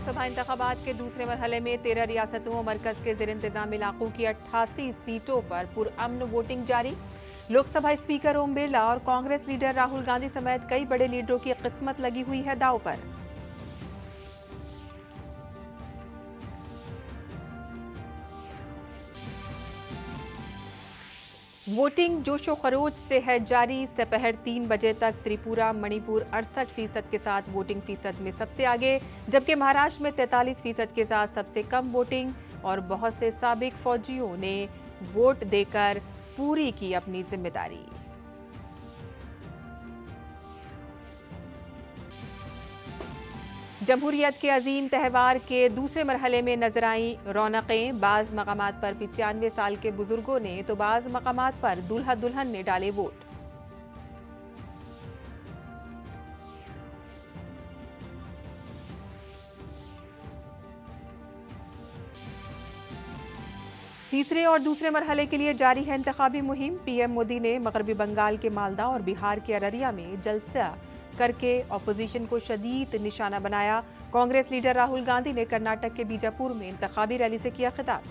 लोकसभा इंतखाबात के दूसरे मरहले में 13 रियासतों और मरकज के जेर इंतजाम इलाकों की 88 सीटों पर पुरअमन वोटिंग जारी। लोकसभा स्पीकर ओम बिरला और कांग्रेस लीडर राहुल गांधी समेत कई बड़े लीडरों की किस्मत लगी हुई है दांव पर। वोटिंग जोशो खरोच से है जारी। दोपहर 3 बजे तक त्रिपुरा मणिपुर 68% के साथ वोटिंग फीसद में सबसे आगे, जबकि महाराष्ट्र में 43% के साथ सबसे कम वोटिंग। और बहुत से साबिक फौजियों ने वोट देकर पूरी की अपनी जिम्मेदारी। जमहूरियत के अजीम त्यौहार के दूसरे मरहले में नजर आई रौनकें। बाज मकामात पर 95 साल के बुजुर्गों ने तो बाज मकामात पर दूल्हा दुल्हन ने डाले वोट। तीसरे और दूसरे मरहले के लिए जारी है इंतखाबी मुहिम। पीएम मोदी ने मगरबी बंगाल के मालदा और बिहार के अररिया में जलसा करके ऑपोजिशन को शदीद निशाना बनाया। कांग्रेस लीडर राहुल गांधी ने कर्नाटक के बीजापुर में इंतखाबी रैली से किया खिताब।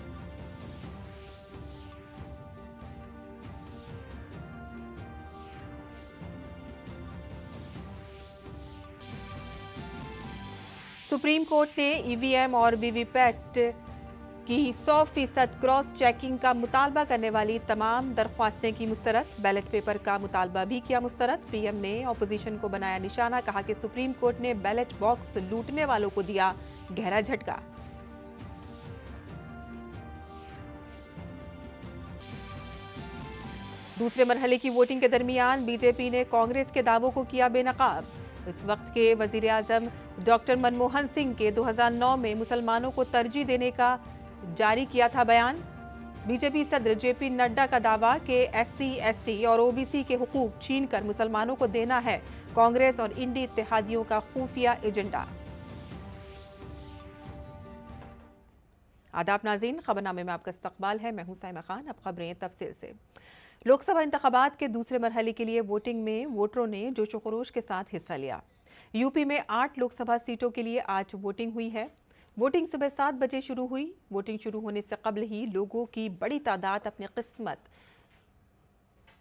सुप्रीम कोर्ट ने ईवीएम और वीवीपैट की 100% क्रॉस चेकिंग का मुतालबा करने वाली तमाम दरख्वास्तें की मुस्तरद। बैलेट पेपर का मुतालबा भी किया मुस्तरद। पीएम ने ऑपोजिशन को बनाया निशाना, कहा कि सुप्रीम कोर्ट ने बैलेट बॉक्स लूटने वालों को दिया गहरा झटका। दूसरे मरहले की वोटिंग के दरमियान बीजेपी ने कांग्रेस के दावों को किया बेनकाब। इस वक्त के वजीर आजम डॉक्टर मनमोहन सिंह के 2009 में मुसलमानों को तरजीह देने का जारी किया था बयान। बीजेपी सदर जेपी नड्डा का दावा कि एससी, एसटी और ओबीसी के हुकूक छीनकर मुसलमानों को देना है कांग्रेस और इंडी इत्तेहादियों का खुफिया एजेंडा। आदाब नाज़रीन, खबरनामे में आपका इस्तकबाल है। मैं हूं साइमा खान। अब खबरें तफसील से। लोकसभा इंतखाबात के दूसरे मरहले के लिए वोटिंग में वोटरों ने जोशो खरोश के साथ हिस्सा लिया। यूपी में 8 लोकसभा सीटों के लिए आज वोटिंग हुई है। वोटिंग सुबह 7 बजे शुरू हुई। वोटिंग शुरू होने से कबल ही लोगों की बड़ी तादाद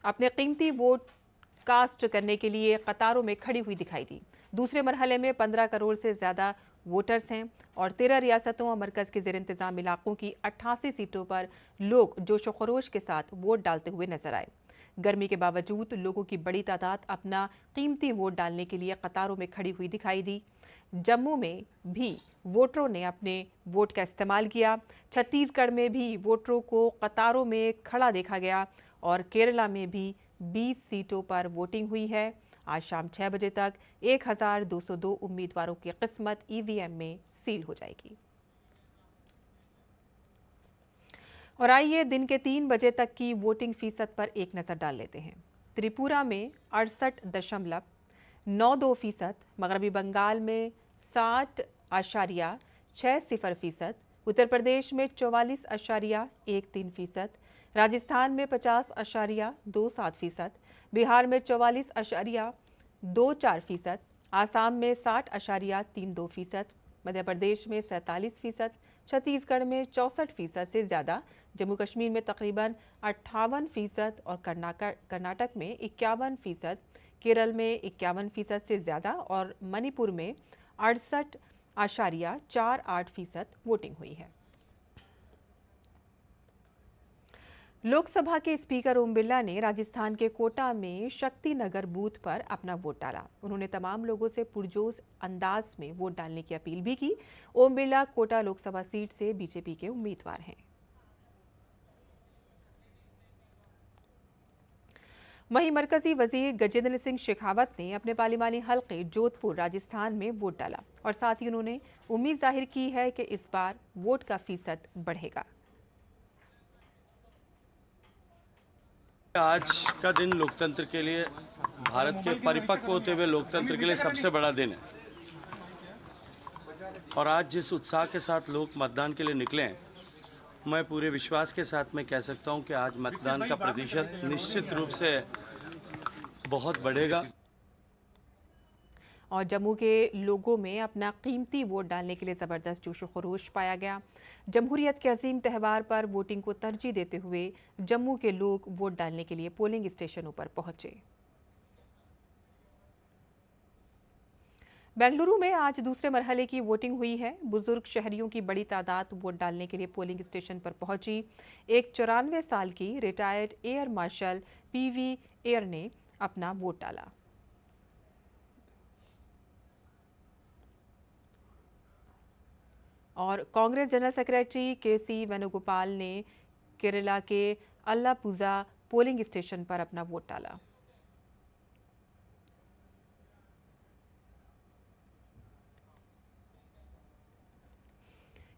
अपने कीमती वोट कास्ट करने के लिए कतारों में खड़ी हुई दिखाई दी। दूसरे मरहले में 15 करोड़ से ज्यादा वोटर्स हैं और 13 रियासतों और मरकज के जेर इंतजाम इलाकों की 88 सीटों पर लोग जोशो खरोश के साथ वोट डालते हुए नजर आए। गर्मी के बावजूद लोगों की बड़ी तादाद अपना कीमती वोट डालने के लिए कतारों में खड़ी हुई दिखाई दी। जम्मू में भी वोटरों ने अपने वोट का इस्तेमाल किया। छत्तीसगढ़ में भी वोटरों को कतारों में खड़ा देखा गया और केरला में भी 20 सीटों पर वोटिंग हुई है। आज शाम 6 बजे तक 1202 उम्मीदवारों की किस्मत ईवीएम में सील हो जाएगी। और आइए दिन के 3 बजे तक की वोटिंग फीसद पर एक नजर डाल लेते हैं। त्रिपुरा में 68.92%, मगरबी बंगाल में 60.60%, उत्तर प्रदेश में 44.13%, राजस्थान में 50.27%, बिहार में 44.24%, आसाम में 60.32%, मध्य प्रदेश में 47%, छत्तीसगढ़ में 64% से ज्यादा, जम्मू कश्मीर में तकरीबन 58% और कर्नाटक में 51%, केरल में 51% से ज्यादा और मणिपुर में 68.48% वोटिंग हुई है। लोकसभा के स्पीकर ओम बिरला ने राजस्थान के कोटा में शक्ति नगर बूथ पर अपना वोट डाला। उन्होंने तमाम लोगों से पुरजोश अंदाज में वोट डालने की अपील भी की। ओम बिरला कोटा लोकसभा सीट से बीजेपी के उम्मीदवार हैं। वहीं मरकजी वजीर गजेंद्र सिंह शेखावत ने अपने पार्लिमानी हलके जोधपुर राजस्थान में वोट डाला और साथ ही उन्होंने उम्मीद जाहिर की है कि इस बार वोट का फीसद बढ़ेगा। आज का दिन लोकतंत्र के लिए, भारत के परिपक्व होते हुए लोकतंत्र के लिए सबसे बड़ा दिन है और आज जिस उत्साह के साथ लोग मतदान के लिए निकले हैं, मैं पूरे विश्वास के साथ मैं कह सकता हूं कि आज मतदान का प्रतिशत निश्चित रूप से बहुत बढ़ेगा। और जम्मू के लोगों में अपना कीमती वोट डालने के लिए ज़बरदस्त जोश व खरोश पाया गया। जमहूरियत के अजीम त्यौहार पर वोटिंग को तरजीह देते हुए जम्मू के लोग वोट डालने के लिए पोलिंग स्टेशनों पर पहुंचे। बेंगलुरु में आज दूसरे मरहले की वोटिंग हुई है। बुजुर्ग शहरियों की बड़ी तादाद वोट डालने के लिए पोलिंग स्टेशन पर पहुंची। एक 94 साल की retired air marshal PV air ने अपना वोट डाला। और कांग्रेस जनरल सेक्रेटरी केसी वेणुगोपाल ने केरला के अल्लापुजा पोलिंग स्टेशन पर अपना वोट डाला।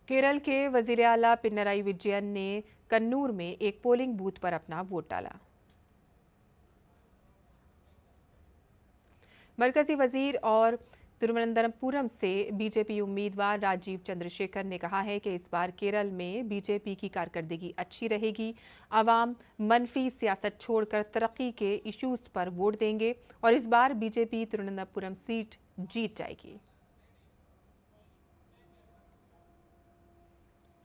केरल के वजीर आला पिनराई विजयन ने कन्नूर में एक पोलिंग बूथ पर अपना वोट डाला। मरकजी वजीर और तिरुवनंतपुरम से बीजेपी उम्मीदवार राजीव चंद्रशेखर ने कहा है कि इस बार केरल में बीजेपी की कारकर्दगी अच्छी रहेगी। आवाम मनफी सियासत छोड़कर तरक्की के इश्यूज पर वोट देंगे और इस बार बीजेपी तिरुवनंतपुरम सीट जीत जाएगी।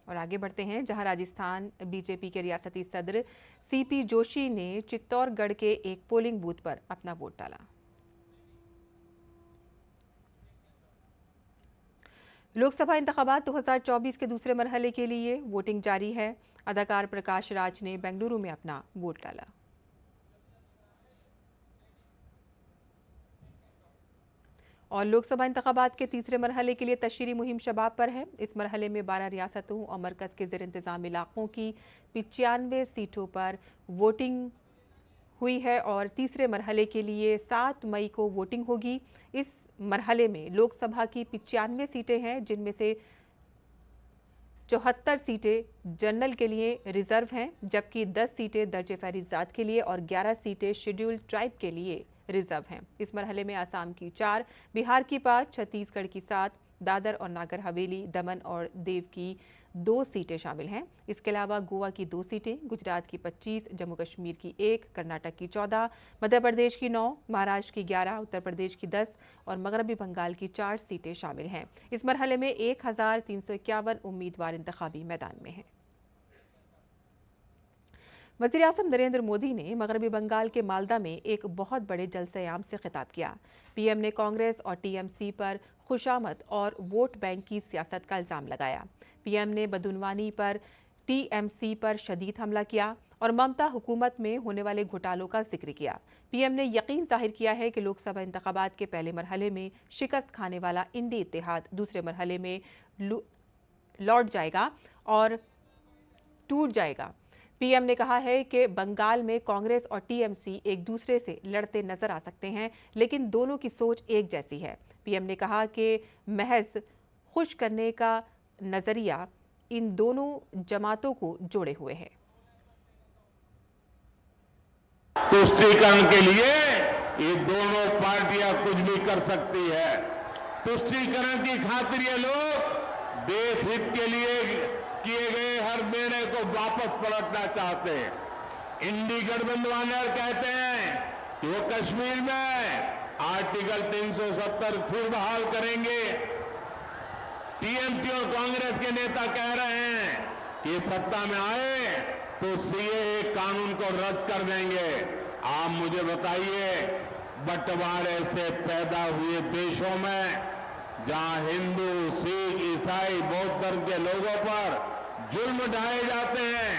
और आगे बढ़ते हैं, जहां राजस्थान बीजेपी के रियासती सदर सीपी जोशी ने चित्तौड़गढ़ के एक पोलिंग बूथ पर अपना वोट डाला। लोकसभा इंतखाबात 2024 के दूसरे मरहले के लिए वोटिंग जारी है। अदाकार प्रकाश राज ने बेंगलुरु में अपना वोट डाला। और लोकसभा इंतखाबात के तीसरे मरहले के लिए तशहीरी मुहिम शबाब पर है। इस मरहले में 12 रियासतों और मरकज के ज़ेर इंतज़ाम इलाकों की 95 सीटों पर वोटिंग हुई है और तीसरे मरहले के लिए 7 मई को वोटिंग होगी। इस मरहले में लोकसभा की 95 सीटें हैं, जिनमें से 74 सीटें जनरल के लिए रिजर्व हैं, जबकि 10 सीटें दर्जे फहरिस्त के लिए और 11 सीटें शेड्यूल्ड ट्राइब के लिए रिजर्व हैं। इस मरहले में आसाम की 4, बिहार की 5, छत्तीसगढ़ की 7, दादर और नागर हवेली, दमन और दीव की 2 सीटें शामिल हैं। इसके अलावा गोवा की 2 सीटें, गुजरात की 25, जम्मू कश्मीर की 1, कर्नाटक की 14, मध्य प्रदेश की 9, महाराष्ट्र की 11, उत्तर प्रदेश की 10 और मगरबी बंगाल की 4 सीटें शामिल हैं। इस मरहले में 1351 उम्मीदवार इंतखाबी मैदान में हैं। वज़ीर आज़म नरेंद्र मोदी ने मगरबी बंगाल के मालदा में एक बहुत बड़े जलसे-ए-आम से खिताब किया। पीएम ने कांग्रेस और टीएमसी पर खुशामद और वोट बैंक की सियासत का इल्ज़ाम लगाया। पीएम ने बदउनवानी पर टीएमसी पर शदीद हमला किया और ममता हुकूमत में होने वाले घोटालों का जिक्र किया। पीएम ने यकीन जाहिर किया है कि लोकसभा इंतखाबात के पहले मरहले में शिकस्त खाने वाला इंडी इत्तेहाद दूसरे मरहले में लौट जाएगा और टूट जाएगा। पीएम ने कहा है कि बंगाल में कांग्रेस और टीएमसी एक दूसरे से लड़ते नजर आ सकते हैं, लेकिन दोनों की सोच एक जैसी है। पीएम ने कहा कि महज खुश करने का नजरिया इन दोनों जमातों को जोड़े हुए है। तुष्टीकरण के लिए ये दोनों पार्टियां कुछ भी कर सकती है। तुष्टीकरण की खातिर ये लोग देश हित के लिए किए गए हर निर्णय को वापस पलटना चाहते हैं। इंडी गठबंधन कहते हैं कि वो कश्मीर में आर्टिकल 370 फिर बहाल करेंगे। टीएमसी और कांग्रेस के नेता कह रहे हैं कि सत्ता में आए तो सीएए कानून को रद्द कर देंगे। आप मुझे बताइए, बंटवारे से पैदा हुए देशों में जहां हिंदू, सिख, ईसाई, बौद्ध धर्म के लोगों पर जुल्म ढाए जाते हैं,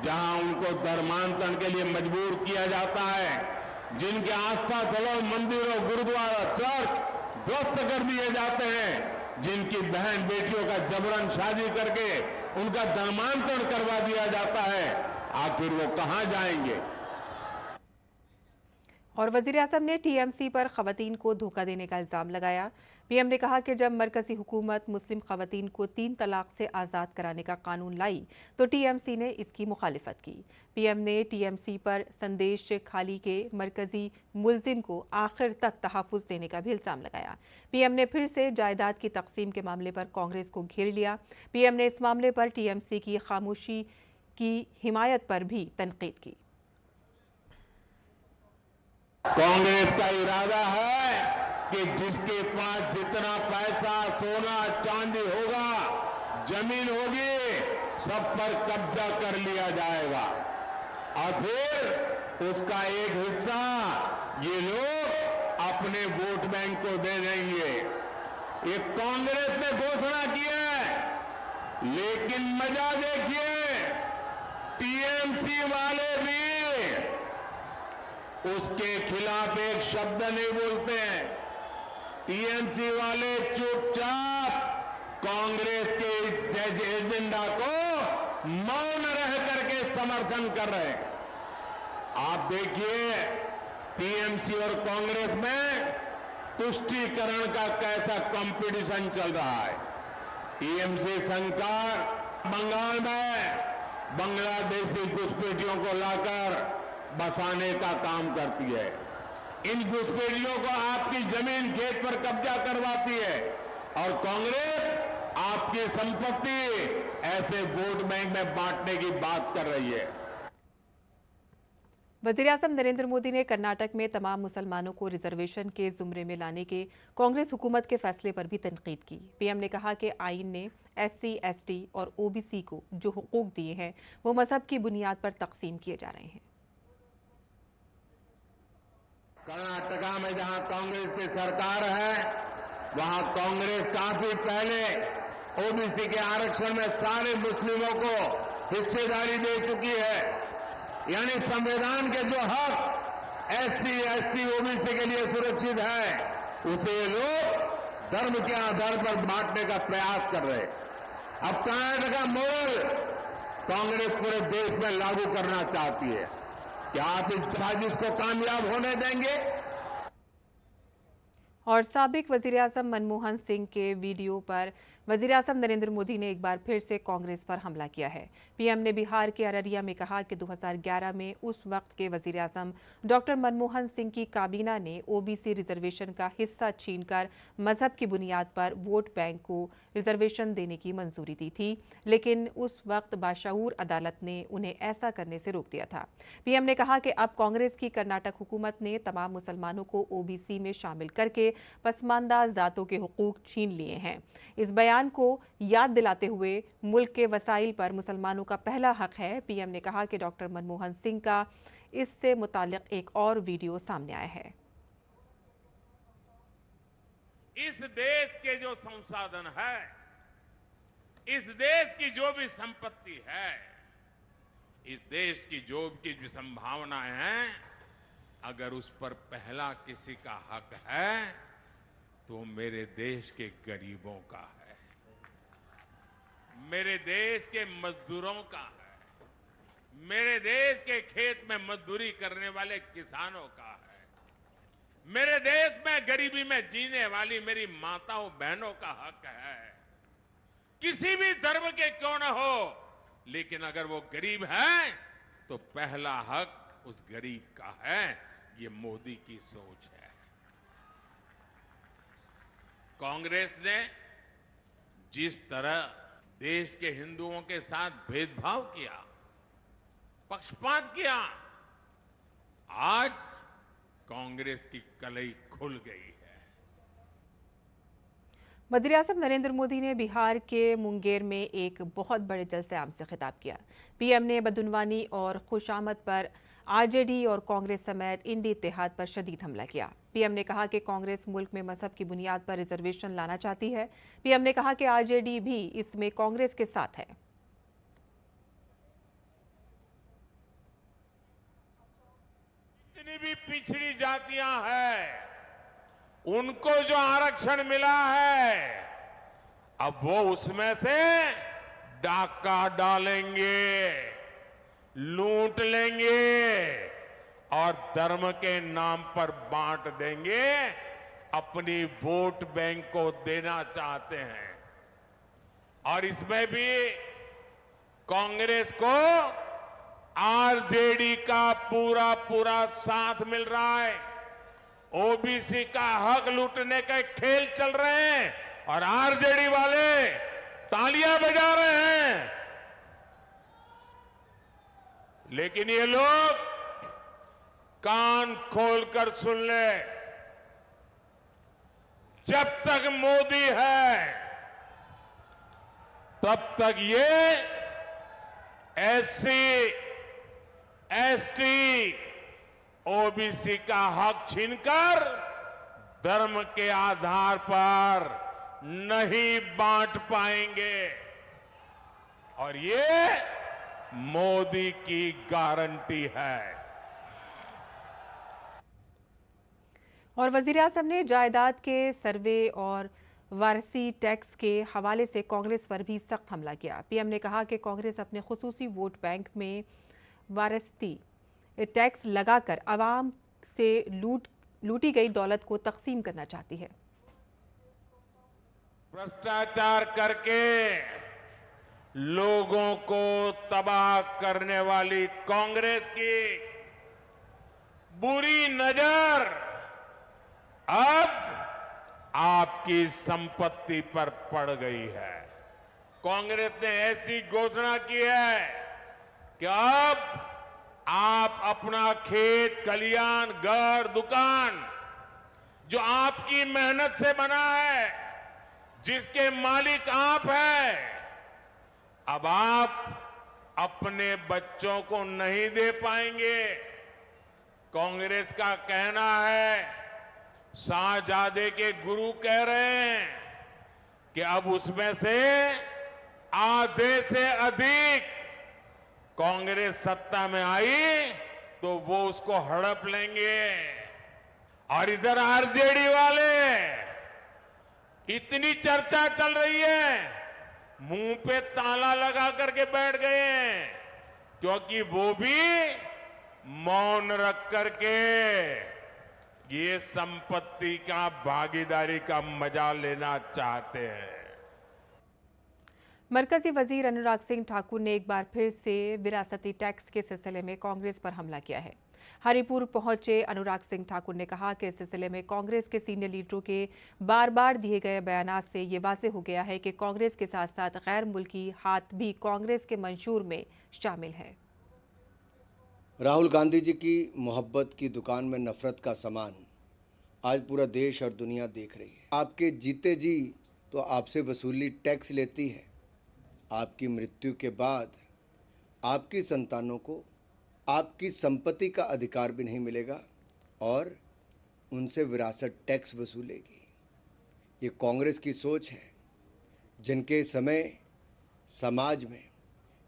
जहां उनको धर्मांतरण के लिए मजबूर किया जाता है, जिनके आस्था स्थलों, मंदिरों, गुरुद्वारा, चर्च ध्वस्त कर दिए जाते हैं, जिनकी बहन बेटियों का जबरन शादी करके उनका धर्मांतरण करवा दिया जाता है, आखिर वो कहां जाएंगे। और वज़ीर आज़म ने टीएमसी पर खवातीन को धोखा देने का इल्ज़ाम लगाया। पीएम ने कहा कि जब मरकजी हुकूमत मुस्लिम खवातीन को 3 तलाक से आज़ाद कराने का कानून लाई तो टीएमसी ने इसकी मुखालिफत की। पीएम ने टीएमसी पर संदेश खाली के मरकजी मुल्जिम को आखिर तक तहफ़्फ़ुज़ देने का भी इल्ज़ाम लगाया। पीएम ने फिर से जायदाद की तकसीम के मामले पर कांग्रेस को घेर लिया। पीएम ने इस मामले पर टीएमसी की खामोशी की हिमायत पर भी तनकीद की। कांग्रेस का इरादा है कि जिसके पास जितना पैसा, सोना, चांदी होगा, जमीन होगी, सब पर कब्जा कर लिया जाएगा और फिर उसका एक हिस्सा ये लोग अपने वोट बैंक को दे देंगे। ये कांग्रेस ने घोषणा की है, लेकिन मजा देखिए, टीएमसी वाले भी उसके खिलाफ एक शब्द नहीं बोलते हैं। टीएमसी वाले चुपचाप कांग्रेस के इस एजेंडा को मौन रह करके समर्थन कर रहे हैं। आप देखिए टीएमसी और कांग्रेस में तुष्टीकरण का कैसा कंपटीशन चल रहा है। टीएमसी सरकार बंगाल में बांग्लादेशी घुसपैठियों को लाकर बसाने का काम करती है। इन घुसपैठियों को आपकी जमीन, खेत पर कब्जा करवाती है और कांग्रेस आपकी संपत्ति ऐसे वोट बैंक में बांटने की बात कर रही है। वज़ीर-ए-आज़म नरेंद्र मोदी ने कर्नाटक में तमाम मुसलमानों को रिजर्वेशन के जुमरे में लाने के कांग्रेस हुकूमत के फैसले पर भी तनकीद की। पीएम ने कहा कि आईन ने एससी, एसटी और ओबीसी को जो हुकूक दिए हैं वो मजहब की बुनियाद पर तकसीम किए जा रहे हैं। कर्नाटका में जहां कांग्रेस की सरकार है, वहां कांग्रेस काफी पहले ओबीसी के आरक्षण में सारे मुस्लिमों को हिस्सेदारी दे चुकी है। यानी संविधान के जो हक एससी, एसटी, ओबीसी के लिए सुरक्षित है, उसे ये लोग धर्म के आधार पर बांटने का प्रयास कर रहे हैं। अब कर्नाटक का मॉडल कांग्रेस पूरे देश में लागू करना चाहती है। क्या आप इस साजिश को कामयाब होने देंगे? और साबिक वज़ीर-ए-आज़म मनमोहन सिंह के वीडियो पर वज़ीर-ए-आज़म नरेंद्र मोदी ने एक बार फिर से कांग्रेस पर हमला किया है। पीएम ने बिहार के अररिया में कहा कि 2011 में उस वक्त के वज़ीर-ए-आज़म डॉक्टर मनमोहन सिंह की काबीना ने ओबीसी रिजर्वेशन का हिस्सा छीनकर मजहब की बुनियाद पर वोट बैंक को रिजर्वेशन देने की मंजूरी दी थी, लेकिन उस वक्त बाशऊर अदालत ने उन्हें ऐसा करने से रोक दिया था। पीएम ने कहा कि अब कांग्रेस की कर्नाटक हुकूमत ने तमाम मुसलमानों को ओबीसी में शामिल करके पसमानदा जातों के हुकूक छीन लिए हैं। इस बयान को याद दिलाते हुए मुल्क के वसाइल पर मुसलमानों का पहला हक है। पीएम ने कहा कि डॉक्टर मनमोहन सिंह का इससे मुताल्लिक एक और वीडियो सामने आया है। इस देश के जो संसाधन है, इस देश की जो भी संपत्ति है, इस देश की जो भी संभावनाएं हैं, अगर उस पर पहला किसी का हक है तो मेरे देश के गरीबों का है, मेरे देश के मजदूरों का है, मेरे देश के खेत में मजदूरी करने वाले किसानों का है, मेरे देश में गरीबी में जीने वाली मेरी माताओं बहनों का हक है। किसी भी धर्म के क्यों न हो, लेकिन अगर वो गरीब है तो पहला हक उस गरीब का है। ये मोदी की सोच है। कांग्रेस ने जिस तरह देश के हिंदुओं के साथ भेदभाव किया, पक्षपात किया, आज कांग्रेस की कलई खुल गई है। वज़ीर-ए-आज़म नरेंद्र मोदी ने बिहार के मुंगेर में एक बहुत बड़े जलसे आम से खिताब किया। पीएम ने बदउनवानी और खुशामद पर आरजेडी और कांग्रेस समेत इंडी इत्तेहाद पर शदीद हमला किया। पीएम ने कहा कि कांग्रेस मुल्क में मजहब की बुनियाद पर रिजर्वेशन लाना चाहती है। पीएम ने कहा कि आरजेडी भी इसमें कांग्रेस के साथ है। जितनी भी पिछड़ी जातियां हैं, उनको जो आरक्षण मिला है, अब वो उसमें से डाका डालेंगे, लूट लेंगे और धर्म के नाम पर बांट देंगे, अपनी वोट बैंक को देना चाहते हैं। और इसमें भी कांग्रेस को आरजेडी का पूरा पूरा साथ मिल रहा है। ओबीसी का हक लूटने के खेल चल रहे हैं और आरजेडी वाले तालियां बजा रहे हैं। लेकिन ये लोग कान खोलकर सुन ले, जब तक मोदी है तब तक ये एससी, एसटी, ओबीसी का हक छीनकर धर्म के आधार पर नहीं बांट पाएंगे और ये मोदी की गारंटी है। और वजीर-ए-आज़म ने जायदाद के सर्वे और वारसी टैक्स के हवाले से कांग्रेस पर भी सख्त हमला किया। पीएम ने कहा कि कांग्रेस अपने खुसूसी वोट बैंक में वारसी टैक्स लगाकर आवाम से लूटी गई दौलत को तकसीम करना चाहती है। भ्रष्टाचार करके लोगों को तबाह करने वाली कांग्रेस की बुरी नजर अब आपकी संपत्ति पर पड़ गई है। कांग्रेस ने ऐसी घोषणा की है कि अब आप अपना खेत, खलियान, घर, दुकान जो आपकी मेहनत से बना है, जिसके मालिक आप हैं, अब आप अपने बच्चों को नहीं दे पाएंगे। कांग्रेस का कहना है, शाहजादे के गुरु कह रहे हैं कि अब उसमें से आधे से अधिक कांग्रेस सत्ता में आई तो वो उसको हड़प लेंगे। और इधर आरजेडी वाले, इतनी चर्चा चल रही है, मुंह पे ताला लगा करके बैठ गए हैं, क्योंकि वो भी मौन रख करके ये संपत्ति का भागीदारी का मजा लेना चाहते हैं। मरकजी वजीर अनुराग सिंह ठाकुर ने एक बार फिर से विरासती टैक्स के सिलसिले में कांग्रेस पर हमला किया है। हरिपुर पहुंचे अनुराग सिंह ठाकुर ने कहा कि इस सिलसिले में कांग्रेस के सीनियर लीडरों के बार बार दिए गए बयानात से ये वाज़ेह हो गया है कि कांग्रेस के साथ साथ गैर मुल्की हाथ भी कांग्रेस के मंशूर में शामिल है। राहुल गांधी जी की मोहब्बत की दुकान में नफरत का सामान आज पूरा देश और दुनिया देख रही है। आपके जीते जी तो आपसे वसूली टैक्स लेती है, आपकी मृत्यु के बाद आपकी संतानों को आपकी संपत्ति का अधिकार भी नहीं मिलेगा और उनसे विरासत टैक्स वसूलेगी। ये कांग्रेस की सोच है, जिनके समय समाज में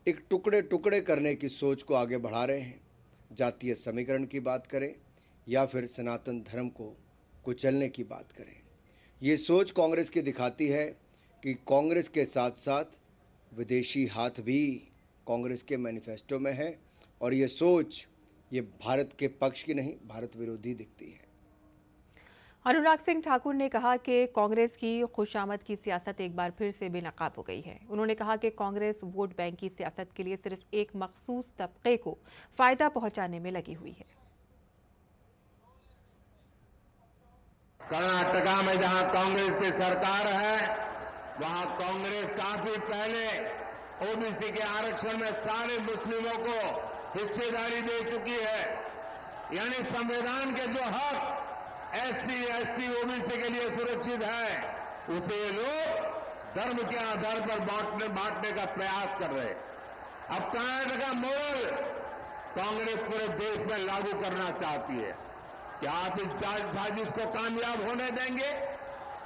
एक टुकड़े टुकड़े करने की सोच को आगे बढ़ा रहे हैं। जातीय समीकरण की बात करें या फिर सनातन धर्म को कुचलने की बात करें, ये सोच कांग्रेस की दिखाती है कि कांग्रेस के साथ साथ विदेशी हाथ भी कांग्रेस के मैनिफेस्टो में है और ये सोच ये भारत के पक्ष की नहीं, भारत विरोधी दिखती है। अनुराग सिंह ठाकुर ने कहा कि कांग्रेस की खुशामद की सियासत एक बार फिर से बेनकाब हो गई है। उन्होंने कहा कि कांग्रेस वोट बैंक की सियासत के लिए सिर्फ एक मखसूस तबके को फायदा पहुंचाने में लगी हुई है। कर्नाटका में जहां कांग्रेस की सरकार है, वहां कांग्रेस काफी पहले ओबीसी के आरक्षण में सारे मुस्लिमों को हिस्सेदारी दे चुकी है। यानी संविधान के जो हक एससी, एसटी, ओबीसी के लिए सुरक्षित है, उसे लोग धर्म के आधार पर बांटने का प्रयास कर रहे हैं। अब कर्नाटक का मॉडल कांग्रेस पूरे देश में लागू करना चाहती है। क्या आप इस साजिश को कामयाब होने देंगे?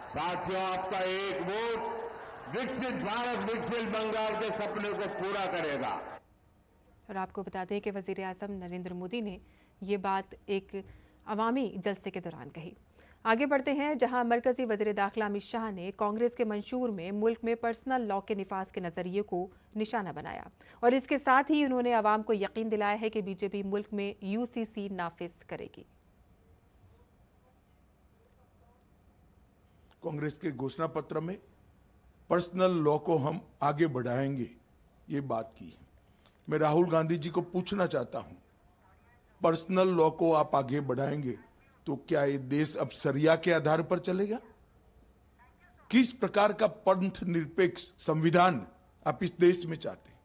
साथियों, आपका एक वोट विकसित भारत, विकसित बंगाल के सपने को पूरा करेगा। और आपको बता दें कि वजीर-ए-आज़म नरेंद्र मोदी ने ये बात एक अवामी जलसे के दौरान कही। आगे बढ़ते हैं, जहां मरकजी वज़ीर दाखिला अमित शाह ने कांग्रेस के मंशूर में मुल्क में पर्सनल लॉ के निफाज के नजरिए को निशाना बनाया और इसके साथ ही उन्होंने आवाम को यकीन दिलाया है कि बीजेपी मुल्क में यूसीसी नाफिज करेगी। कांग्रेस के घोषणा पत्र में पर्सनल लॉ को हम आगे बढ़ाएंगे, ये बात की है। मैं राहुल गांधी जी को पूछना चाहता हूं, पर्सनल लॉ को आप आगे बढ़ाएंगे तो क्या ये देश अब शरिया के आधार पर चलेगा? किस प्रकार का पंथ निरपेक्ष संविधान आप इस देश में चाहते हैं?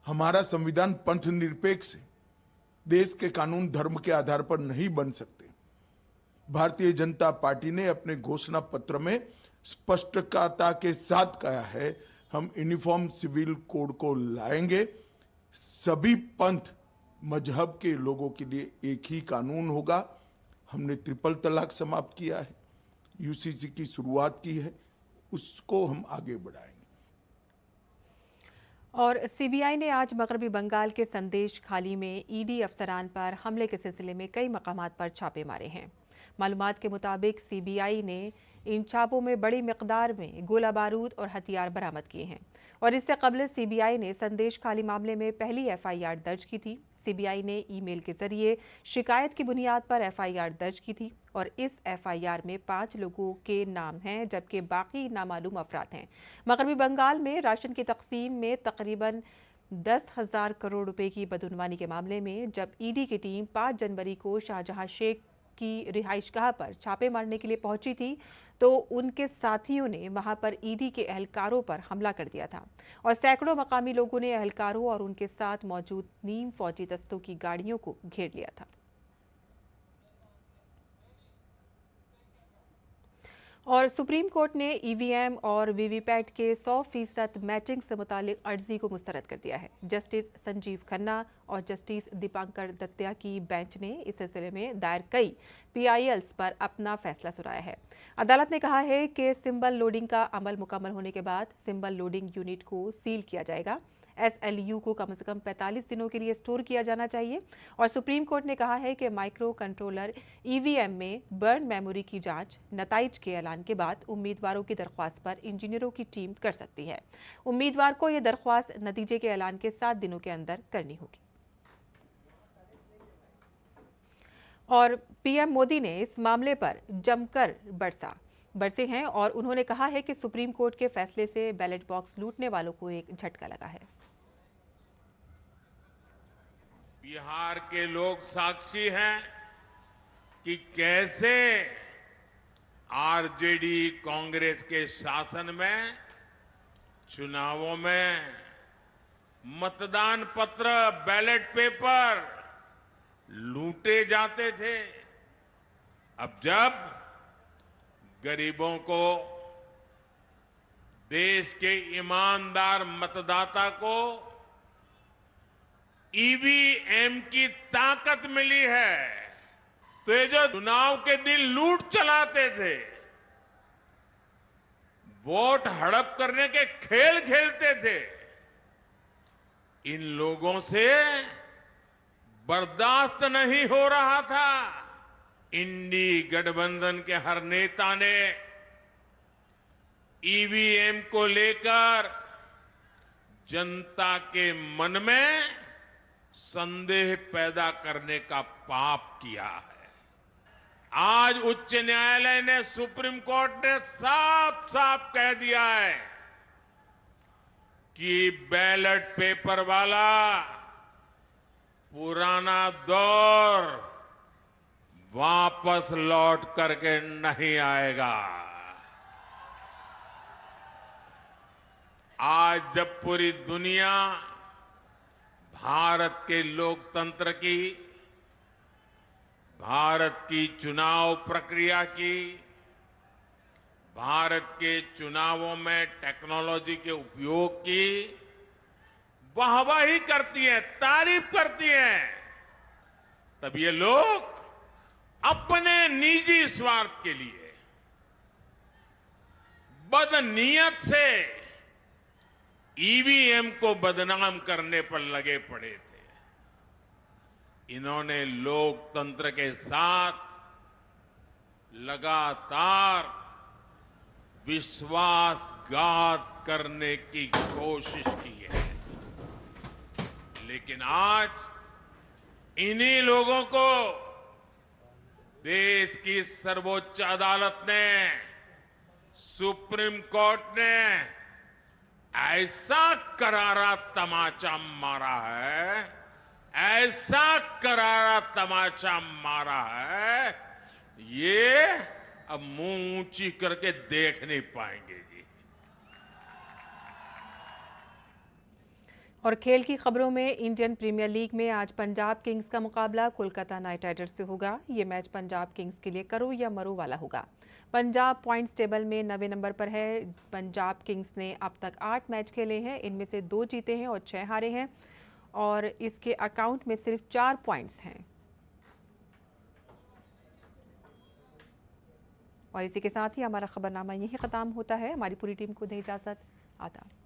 हमारा संविधान पंथ निरपेक्ष है। देश के कानून धर्म के आधार पर नहीं बन सकते। भारतीय जनता पार्टी ने अपने घोषणा पत्र में स्पष्टता के साथ कहा है, हम यूनिफॉर्म सिविल कोड को लाएंगे। सभी पंथ मजहब के लोगों के लिए एक ही कानून होगा। हमने ट्रिपल तलाक समाप्त किया है, यूसीसी की शुरुआत की है, उसको हम आगे बढ़ाएंगे। और सीबीआई ने आज मगरबी बंगाल के संदेश खाली में ईडी अफसरान पर हमले के सिलसिले में कई मकामात पर छापे मारे हैं। मालूमात के मुताबिक सीबीआई ने इन छापों में बड़ी मिकदार में गोला बारूद और हथियार बरामद किए हैं और इससे कबल सीबीआई ने संदेश खाली मामले में पहली एफआईआर दर्ज की थी। सीबीआई ने ईमेल के जरिए शिकायत की बुनियाद पर एफआईआर दर्ज की थी और इस एफआईआर में 5 लोगों के नाम हैं जबकि बाकी नामालूम अफराद हैं। मगरबी बंगाल में राशन की तकसीम में तकरीबन 10,000 करोड़ रुपए की बदउनवानी के मामले में जब ईडी की टीम 5 जनवरी को शाहजहां शेख की रिहाइशगाह पर छापे मारने के लिए पहुंची थी तो उनके साथियों ने वहां पर ईडी के एहलकारों पर हमला कर दिया था और सैकड़ों मकामी लोगों ने एहलकारों और उनके साथ मौजूद नीम फौजी दस्तों की गाड़ियों को घेर लिया था। और सुप्रीम कोर्ट ने ईवीएम और वीवीपैट के 100% मैचिंग से मुतालिक अर्जी को मुस्तरद कर दिया है। जस्टिस संजीव खन्ना और जस्टिस दीपांकर दत्ता की बेंच ने इस सिलसिले में दायर कई पीआईएल्स पर अपना फैसला सुनाया है। अदालत ने कहा है कि सिंबल लोडिंग का अमल मुकम्मल होने के बाद सिंबल लोडिंग यूनिट को सील किया जाएगा। एसएलयू को कम से कम 45 दिनों के लिए स्टोर किया जाना चाहिए और सुप्रीम कोर्ट ने कहा है कि माइक्रो कंट्रोलर ईवीएम में बर्न मेमोरी की जांच नताइज के ऐलान के बाद उम्मीदवारों की दरख्वास्त पर इंजीनियरों की टीम कर सकती है। उम्मीदवार को यह दरख्वास्त नतीजे के ऐलान के 7 दिनों के अंदर करनी होगी। और पीएम मोदी ने इस मामले पर जमकर बरसे हैं और उन्होंने कहा है कि सुप्रीम कोर्ट के फैसले से बैलेट बॉक्स लूटने वालों को एक झटका लगा है। बिहार के लोग साक्षी हैं कि कैसे आरजेडी कांग्रेस के शासन में चुनावों में मतदान पत्र बैलेट पेपर लूटे जाते थे। अब जब गरीबों को, देश के ईमानदार मतदाता को ईवीएम की ताकत मिली है तो ये जो चुनाव के दिन लूट चलाते थे, वोट हड़प करने के खेल खेलते थे, इन लोगों से बर्दाश्त नहीं हो रहा था। इंडी गठबंधन के हर नेता ने ईवीएम को लेकर जनता के मन में संदेह पैदा करने का पाप किया है। आज उच्च न्यायालय ने, सुप्रीम कोर्ट ने साफ साफ कह दिया है कि बैलेट पेपर वाला पुराना दौर वापस लौट करके नहीं आएगा। आज जब पूरी दुनिया भारत के लोकतंत्र की, भारत की चुनाव प्रक्रिया की, भारत के चुनावों में टेक्नोलॉजी के उपयोग की वाहवाही करती है, तारीफ करती है, तब ये लोग अपने निजी स्वार्थ के लिए बदनीयत से ईवीएम को बदनाम करने पर लगे पड़े थे। इन्होंने लोकतंत्र के साथ लगातार विश्वासघात करने की कोशिश की है, लेकिन आज इन्हीं लोगों को देश की सर्वोच्च अदालत ने, सुप्रीम कोर्ट ने ऐसा करारा तमाचा मारा है, ऐसा करारा तमाचा मारा है, ये अब मुंह ऊंची करके देख नहीं पाएंगे जी। और खेल की खबरों में इंडियन प्रीमियर लीग में आज पंजाब किंग्स का मुकाबला कोलकाता नाइट राइडर्स से होगा। ये मैच पंजाब किंग्स के लिए करो या मरो वाला होगा। पंजाब पॉइंट्स टेबल में 9वें नंबर पर है। पंजाब किंग्स ने अब तक 8 मैच खेले हैं, इनमें से 2 जीते हैं और 6 हारे हैं और इसके अकाउंट में सिर्फ 4 पॉइंट्स हैं। और इसी के साथ ही हमारा खबरनामा यही खत्म होता है। हमारी पूरी टीम को दें इजाजत। आदाब।